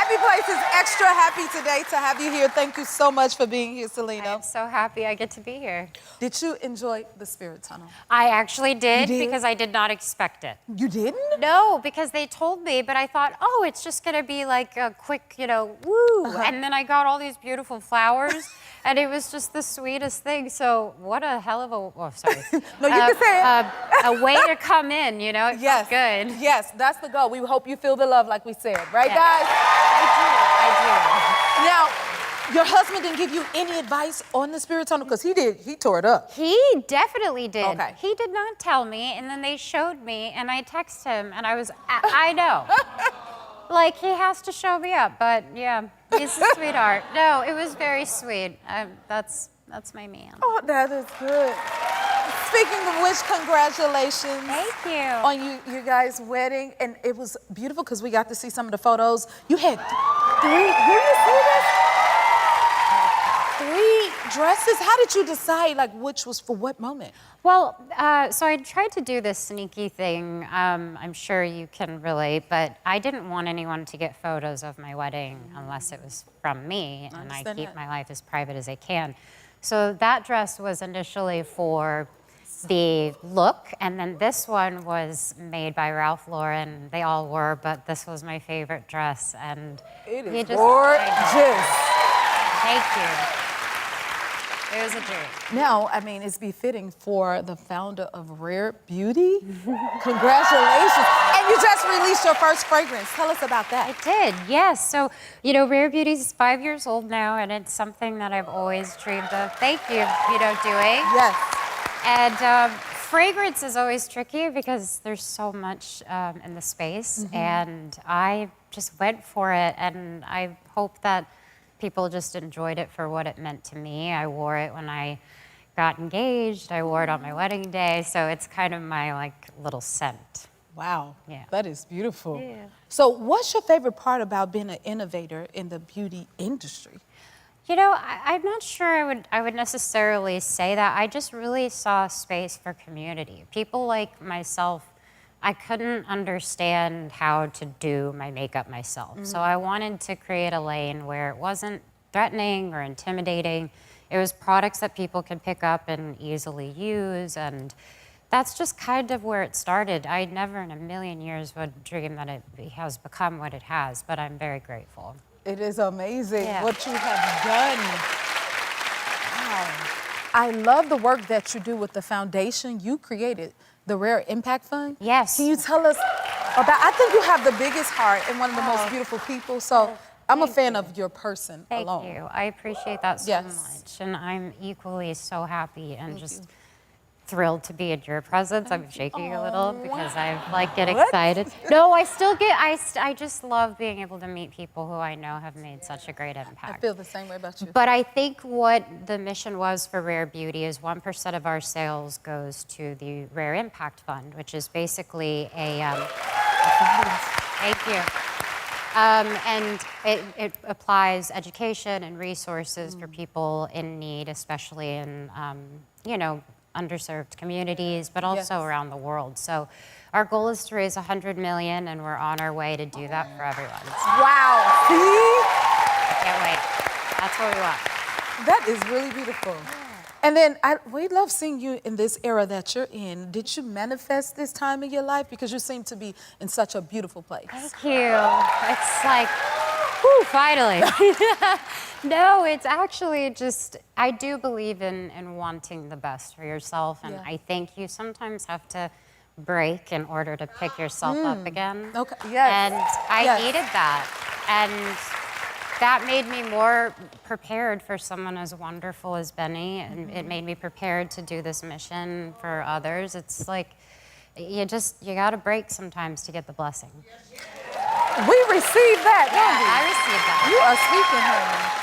Happy Place is extra happy today to have you here. Thank you so much for being here, Selena. I'm so happy I get to be here. Did you enjoy the Spirit Tunnel? I actually did, You did? because I did not expect it. You didn't? No, because they told me, but I thought, oh, it's just gonna be like a quick, woo. And then I got all these beautiful flowers, and it was just the sweetest thing. So what a hell of a, oh, sorry. No, you can say it. A way to come in, it felt good. Yes, that's the goal. We hope you feel the love like we said, right, Yeah. guys? I do. Now, your husband didn't give you any advice on the Spirit Tunnel? Because he did. He tore it up. He definitely did. Okay. He did not tell me, and then they showed me, and I texted him, and I know. Like, he has to show me up, but yeah, he's a sweetheart. No, it was very sweet. That's my man. Oh, that is good. Speaking of which, congratulations. Thank you. On you guys' wedding, and it was beautiful because we got to see some of the photos. You had three, where you see this? 3 dresses. How did you decide, like, which was for what moment? Well, so I tried to do this sneaky thing. I'm sure you can relate, but I didn't want anyone to get photos of my wedding unless it was from me, and I keep my life as private as I can. So that dress was initially for the look, and then this one was made by Ralph Lauren. They all were, but this was my favorite dress, and it is gorgeous. Thank you. It was a dream. Now, I mean, it's befitting for the founder of Rare Beauty. Congratulations. And you just released your first fragrance. Tell us about that. I did, yes. So, Rare Beauty is 5 years old now, and it's something that I've always dreamed of. Thank you, doing. Yes. And fragrance is always tricky because there's so much in the space, and I just went for it, and I hope that people just enjoyed it for what it meant to me. I wore it when I got engaged. I wore it on my wedding day, so it's kind of my little scent. Wow, yeah. That is beautiful. Yeah. So what's your favorite part about being an innovator in the beauty industry? I'm not sure I would necessarily say that. I just really saw space for community. People like myself, I couldn't understand how to do my makeup myself. So I wanted to create a lane where it wasn't threatening or intimidating. It was products that people could pick up and easily use, and that's just kind of where it started. I never in a million years would dream that it has become what it has, but I'm very grateful. It is amazing what you have done. Wow. I love the work that you do with the foundation you created, the Rare Impact Fund. Yes. Can you tell us about, I think you have the biggest heart and one of the most beautiful people, so I'm a fan of your person alone. Thank you. I appreciate that so much, and I'm equally so happy and just thrilled to be in your presence. I'm shaking a little because I get excited. No, I still get, I just love being able to meet people who I know have made such a great impact. I feel the same way about you. But I think what the mission was for Rare Beauty is 1% of our sales goes to the Rare Impact Fund, which is basically thank you. And it applies education and resources for people in need, especially in, underserved communities, but also around the world. So our goal is to raise 100 million, and we're on our way to do that for everyone. So wow, see? I can't wait. That's what we want. That is really beautiful. And then we love seeing you in this era that you're in. Did you manifest this time in your life? Because you seem to be in such a beautiful place. Thank you. It's like, whew, finally. No, it's actually just, I do believe in wanting the best for yourself. And I think you sometimes have to break in order to pick yourself up again. Okay, yes. And I needed that. And that made me more prepared for someone as wonderful as Benny, and it made me prepared to do this mission for others. It's like, you gotta break sometimes to get the blessing. We received that, I received that. You are speaking, honey.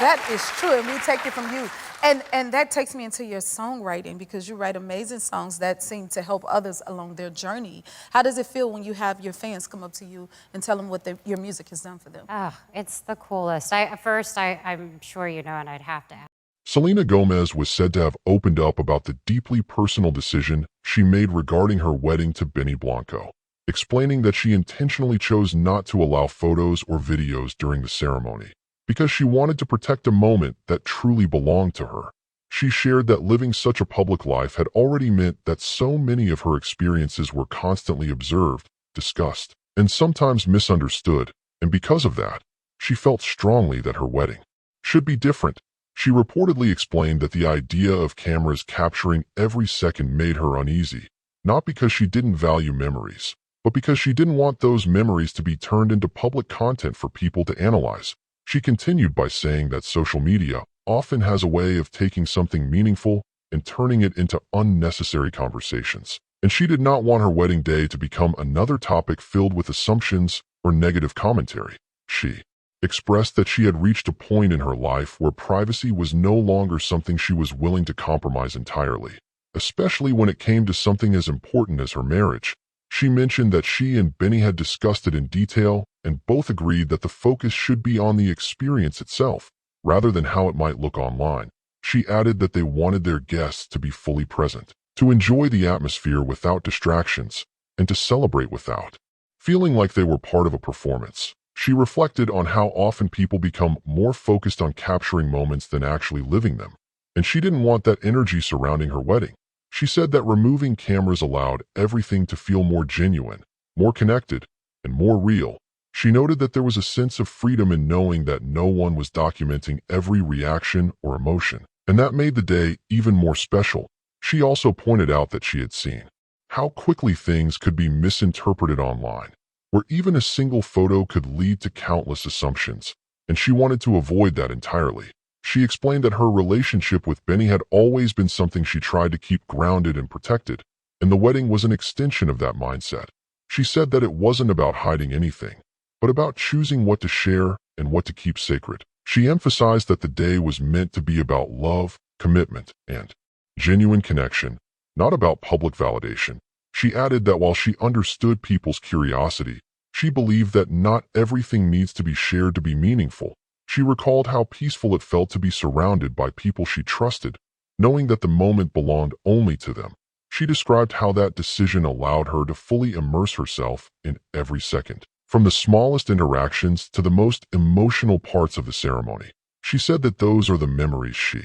That is true, and we take it from you. And that takes me into your songwriting, because you write amazing songs that seem to help others along their journey. How does it feel when you have your fans come up to you and tell them what your music has done for them? Oh, it's the coolest. I'm sure you know, and I'd have to ask. Selena Gomez was said to have opened up about the deeply personal decision she made regarding her wedding to Benny Blanco. explaining that she intentionally chose not to allow photos or videos during the ceremony because she wanted to protect a moment that truly belonged to her. She shared that living such a public life had already meant that so many of her experiences were constantly observed, discussed, and sometimes misunderstood, and because of that, she felt strongly that her wedding should be different. She reportedly explained that the idea of cameras capturing every second made her uneasy, not because she didn't value memories, but because she didn't want those memories to be turned into public content for people to analyze. She continued by saying that social media often has a way of taking something meaningful and turning it into unnecessary conversations, and she did not want her wedding day to become another topic filled with assumptions or negative commentary. She expressed that she had reached a point in her life where privacy was no longer something she was willing to compromise entirely, especially when it came to something as important as her marriage. She mentioned that she and Benny had discussed it in detail and both agreed that the focus should be on the experience itself, rather than how it might look online. She added that they wanted their guests to be fully present, to enjoy the atmosphere without distractions, and to celebrate without feeling like they were part of a performance. She reflected on how often people become more focused on capturing moments than actually living them, and she didn't want that energy surrounding her wedding. She said that removing cameras allowed everything to feel more genuine, more connected, and more real. She noted that there was a sense of freedom in knowing that no one was documenting every reaction or emotion, and that made the day even more special. She also pointed out that she had seen how quickly things could be misinterpreted online, where even a single photo could lead to countless assumptions, and she wanted to avoid that entirely. She explained that her relationship with Benny had always been something she tried to keep grounded and protected, and the wedding was an extension of that mindset. She said that it wasn't about hiding anything, but about choosing what to share and what to keep sacred. She emphasized that the day was meant to be about love, commitment, and genuine connection, not about public validation. She added that while she understood people's curiosity, she believed that not everything needs to be shared to be meaningful. She recalled how peaceful it felt to be surrounded by people she trusted, knowing that the moment belonged only to them. She described how that decision allowed her to fully immerse herself in every second, from the smallest interactions to the most emotional parts of the ceremony. She said that those are the memories she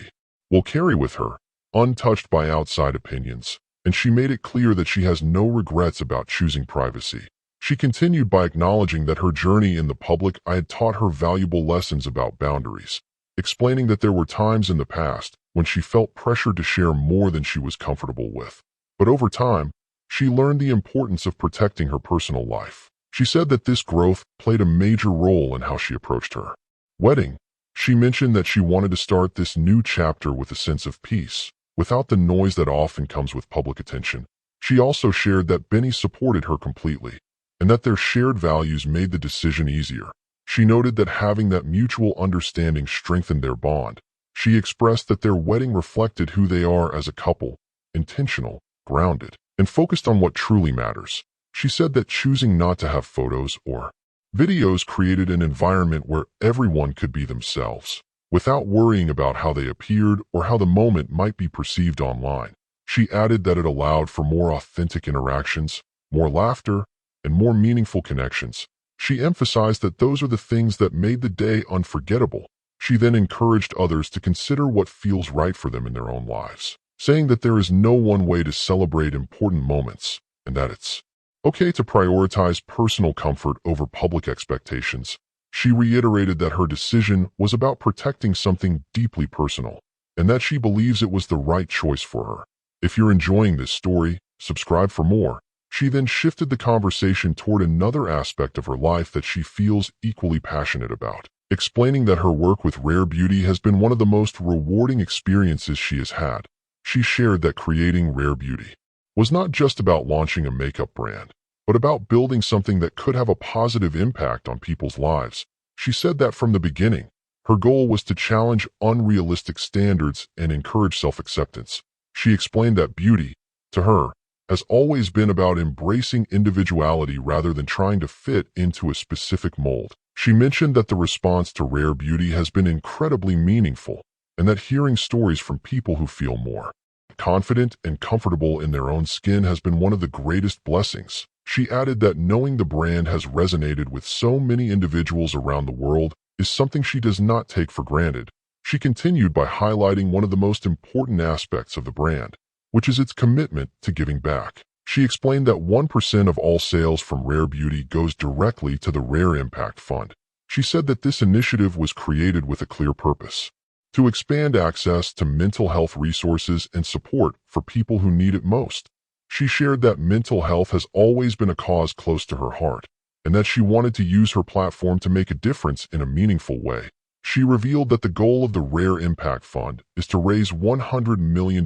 will carry with her, untouched by outside opinions, and she made it clear that she has no regrets about choosing privacy. She continued by acknowledging that her journey in the public had taught her valuable lessons about boundaries, explaining that there were times in the past when she felt pressured to share more than she was comfortable with. But over time, she learned the importance of protecting her personal life. She said that this growth played a major role in how she approached her wedding. She mentioned that she wanted to start this new chapter with a sense of peace, without the noise that often comes with public attention. She also shared that Benny supported her completely, and that their shared values made the decision easier. She noted that having that mutual understanding strengthened their bond. She expressed that their wedding reflected who they are as a couple, intentional, grounded, and focused on what truly matters. She said that choosing not to have photos or videos created an environment where everyone could be themselves, without worrying about how they appeared or how the moment might be perceived online. She added that it allowed for more authentic interactions, more laughter, and more meaningful connections. She emphasized that those are the things that made the day unforgettable. She then encouraged others to consider what feels right for them in their own lives, saying that there is no one way to celebrate important moments, and that it's okay to prioritize personal comfort over public expectations. She reiterated that her decision was about protecting something deeply personal, and that she believes it was the right choice for her. If you're enjoying this story, subscribe for more. She then shifted the conversation toward another aspect of her life that she feels equally passionate about, explaining that her work with Rare Beauty has been one of the most rewarding experiences she has had. She shared that creating Rare Beauty was not just about launching a makeup brand, but about building something that could have a positive impact on people's lives. She said that from the beginning, her goal was to challenge unrealistic standards and encourage self-acceptance. She explained that beauty, to her, has always been about embracing individuality rather than trying to fit into a specific mold. She mentioned that the response to Rare Beauty has been incredibly meaningful, and that hearing stories from people who feel more confident and comfortable in their own skin has been one of the greatest blessings. She added that knowing the brand has resonated with so many individuals around the world is something she does not take for granted. She continued by highlighting one of the most important aspects of the brand, which is its commitment to giving back. She explained that 1% of all sales from Rare Beauty goes directly to the Rare Impact Fund. She said that this initiative was created with a clear purpose: to expand access to mental health resources and support for people who need it most. She shared that mental health has always been a cause close to her heart, and that she wanted to use her platform to make a difference in a meaningful way. She revealed that the goal of the Rare Impact Fund is to raise $100 million,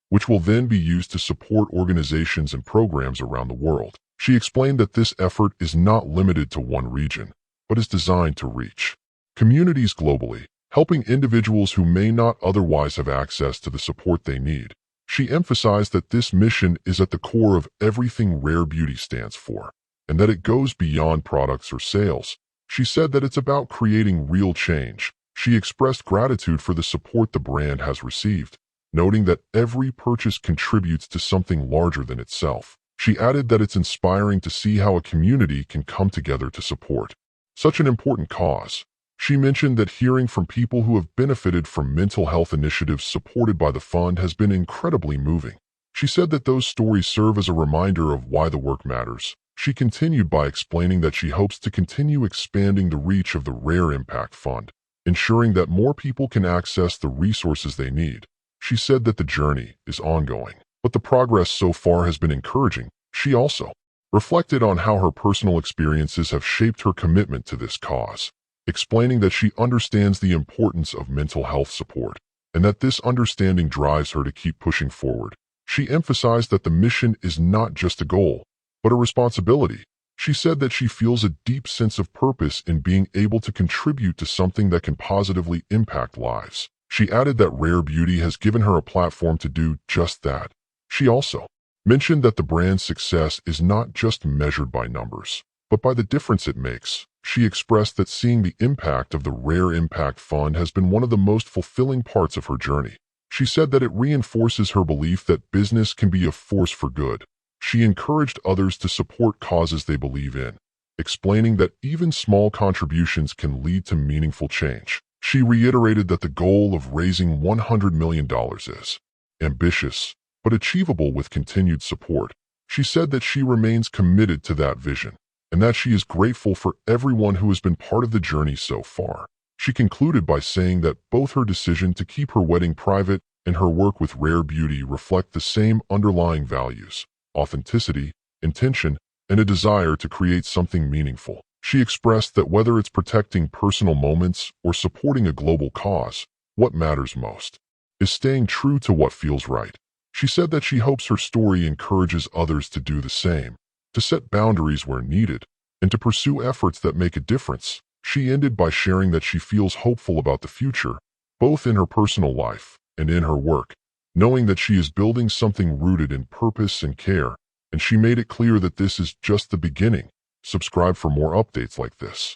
which will then be used to support organizations and programs around the world. She explained that this effort is not limited to one region, but is designed to reach communities globally, helping individuals who may not otherwise have access to the support they need. She emphasized that this mission is at the core of everything Rare Beauty stands for, and that it goes beyond products or sales. She said that it's about creating real change. She expressed gratitude for the support the brand has received, noting that every purchase contributes to something larger than itself. She added that it's inspiring to see how a community can come together to support such an important cause. She mentioned that hearing from people who have benefited from mental health initiatives supported by the fund has been incredibly moving. She said that those stories serve as a reminder of why the work matters. She continued by explaining that she hopes to continue expanding the reach of the Rare Impact Fund, ensuring that more people can access the resources they need. She said that the journey is ongoing, but the progress so far has been encouraging. She also reflected on how her personal experiences have shaped her commitment to this cause, explaining that she understands the importance of mental health support and that this understanding drives her to keep pushing forward. She emphasized that the mission is not just a goal, but a responsibility. She said that she feels a deep sense of purpose in being able to contribute to something that can positively impact lives. She added that Rare Beauty has given her a platform to do just that. She also mentioned that the brand's success is not just measured by numbers, but by the difference it makes. She expressed that seeing the impact of the Rare Impact Fund has been one of the most fulfilling parts of her journey. She said that it reinforces her belief that business can be a force for good. She encouraged others to support causes they believe in, explaining that even small contributions can lead to meaningful change. She reiterated that the goal of raising $100 million is ambitious, but achievable with continued support. She said that she remains committed to that vision, and that she is grateful for everyone who has been part of the journey so far. She concluded by saying that both her decision to keep her wedding private and her work with Rare Beauty reflect the same underlying values: authenticity, intention, and a desire to create something meaningful. She expressed that whether it's protecting personal moments or supporting a global cause, what matters most is staying true to what feels right. She said that she hopes her story encourages others to do the same, to set boundaries where needed, and to pursue efforts that make a difference. She ended by sharing that she feels hopeful about the future, both in her personal life and in her work, knowing that she is building something rooted in purpose and care, and she made it clear that this is just the beginning. Subscribe for more updates like this.